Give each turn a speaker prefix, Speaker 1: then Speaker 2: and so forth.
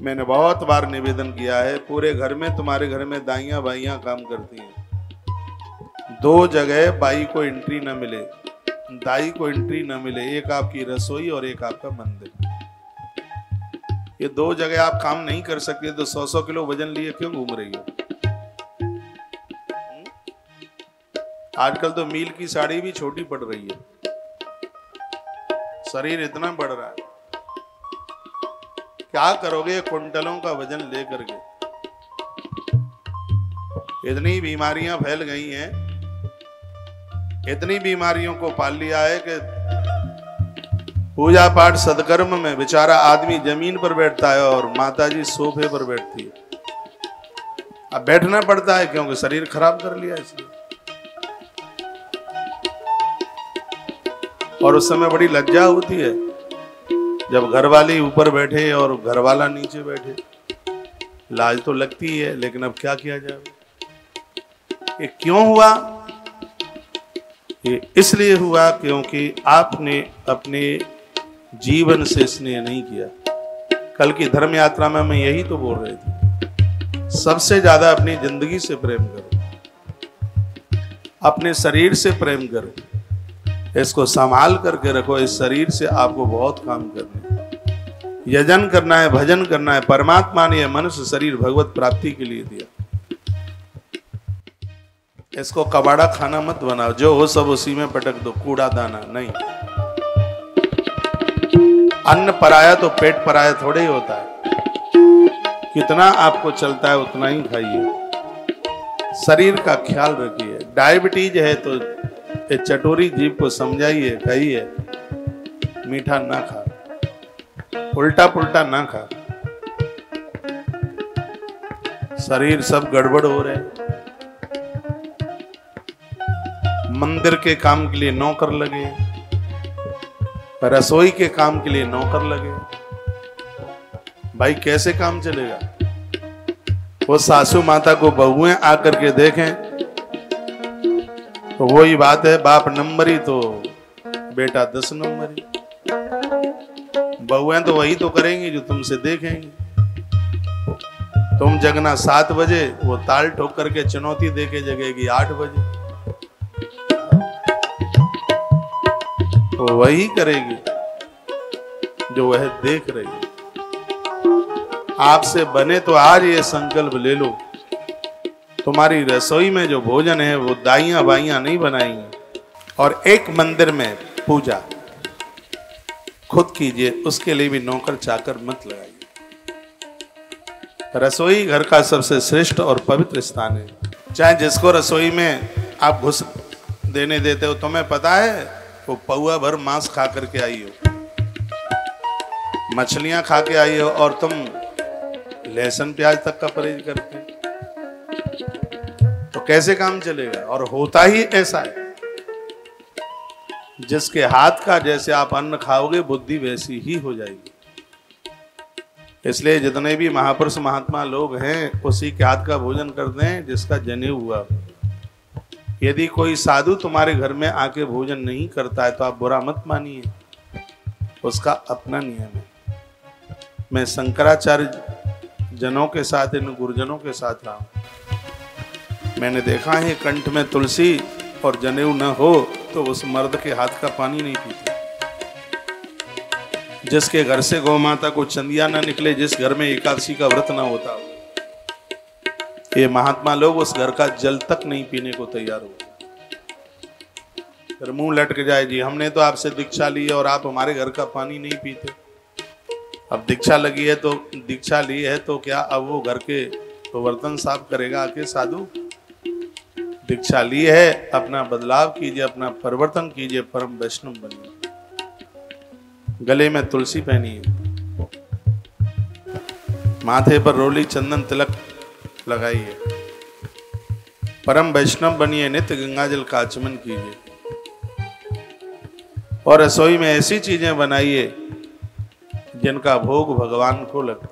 Speaker 1: मैंने बहुत बार निवेदन किया है, पूरे घर में, तुम्हारे घर में दाइयां बाइयां काम करती हैं, 2 जगह बाई को एंट्री न मिले, दाई को एंट्री न मिले, एक आपकी रसोई और एक आपका मंदिर। ये 2 जगह आप काम नहीं कर सकते तो 100-100 किलो वजन लिए क्यों घूम रही हो? आजकल तो मील की साड़ी भी छोटी पड़ रही है, शरीर इतना बढ़ रहा है, क्या करोगे कुंटलों का वजन लेकर के? इतनी बीमारियां फैल गई हैं, इतनी बीमारियों को पाल लिया है कि पूजा पाठ सदकर्म में बेचारा आदमी जमीन पर बैठता है और माताजी सोफे पर बैठती है। अब बैठना पड़ता है क्योंकि शरीर खराब कर लिया इसलिए। और उस समय बड़ी लज्जा होती है जब घरवाली ऊपर बैठे और घरवाला नीचे बैठे, लाज तो लगती है, लेकिन अब क्या किया जाए। ये क्यों हुआ? ये इसलिए हुआ क्योंकि आपने अपने जीवन से स्नेह नहीं किया। कल की धर्म यात्रा में मैं यही तो बोल रहे थे, सबसे ज्यादा अपनी जिंदगी से प्रेम करो, अपने शरीर से प्रेम करो, इसको संभाल करके रखो। इस शरीर से आपको बहुत काम करना है, यजन करना है, भजन करना है। परमात्मा ने मनुष्य शरीर भगवत प्राप्ति के लिए दिया। इसको कबाड़ा खाना मत बनाओ, जो हो सब उसी में पटक दो, कूड़ा दाना नहीं। अन्न पराया तो पेट पराया थोड़े ही होता है, कितना आपको चलता है उतना ही खाइए, शरीर का ख्याल रखिए। डायबिटीज है तो चटोरी जीभ को समझाइए, कहिए मीठा ना खा, उल्टा पुल्टा ना खा। शरीर सब गड़बड़ हो रहे। मंदिर के काम के लिए नौकर लगे, रसोई के काम के लिए नौकर लगे, भाई कैसे काम चलेगा? वो सासू माता को बहुएं आकर के देखें तो वही बात है, बाप नंबरी तो बेटा 10 नंबरी। बहुएं तो वही तो करेंगी जो तुमसे देखेंगी। तुम जगना 7 बजे, वो ताल ठोक करके चुनौती देके जगेगी 8 बजे, तो वही करेगी जो वह देख रही है। आपसे बने तो आज ये संकल्प ले लो, तुम्हारी रसोई में जो भोजन है वो दाइयां बाइयां नहीं बनाएंगी। और एक मंदिर में पूजा खुद कीजिए, उसके लिए भी नौकर चाकर मत लगाइए। रसोई घर का सबसे श्रेष्ठ और पवित्र स्थान है। चाहे जिसको रसोई में आप घुस देने देते हो, तुम्हें पता है वो पौआ भर मांस खा करके आई हो, मछलियां खा के आई हो, और तुम लहसुन प्याज तक का परहेज करते हो, तो कैसे काम चलेगा? और होता ही ऐसा है, जिसके हाथ का जैसे आप अन्न खाओगे बुद्धि वैसी ही हो जाएगी। इसलिए जितने भी महापुरुष महात्मा लोग हैं उसी के हाथ का भोजन करते हैं जिसका जनेऊ हुआ। यदि कोई साधु तुम्हारे घर में आके भोजन नहीं करता है तो आप बुरा मत मानिए, उसका अपना नियम है। मैं शंकराचार्य जनों के साथ, इन गुरुजनों के साथ रहा हूं, मैंने देखा है कंठ में तुलसी और जनेऊ न हो तो उस मर्द के हाथ का पानी नहीं पीते। जिसके घर से गौ माता को चंदिया न निकले, जिस घर में एकादशी का व्रत ना होता, ये महात्मा लोग उस घर का जल तक नहीं पीने को तैयार हो। फिर मुंह लटक जाए, जी हमने तो आपसे दीक्षा ली है और आप हमारे घर का पानी नहीं पीते। अब दीक्षा लगी है तो, दीक्षा ली है तो क्या अब वो घर के तो बर्तन साफ करेगा आके? साधु दीक्षा ली है, अपना बदलाव कीजिए, अपना परिवर्तन कीजिए, परम वैष्णव बनिए। गले में तुलसी पहनिए, माथे पर रोली चंदन तिलक लगाइए, परम वैष्णव बनिए, नित्य गंगा जल का आचमन कीजिए, और रसोई में ऐसी चीजें बनाइए जिनका भोग भगवान को लगता है।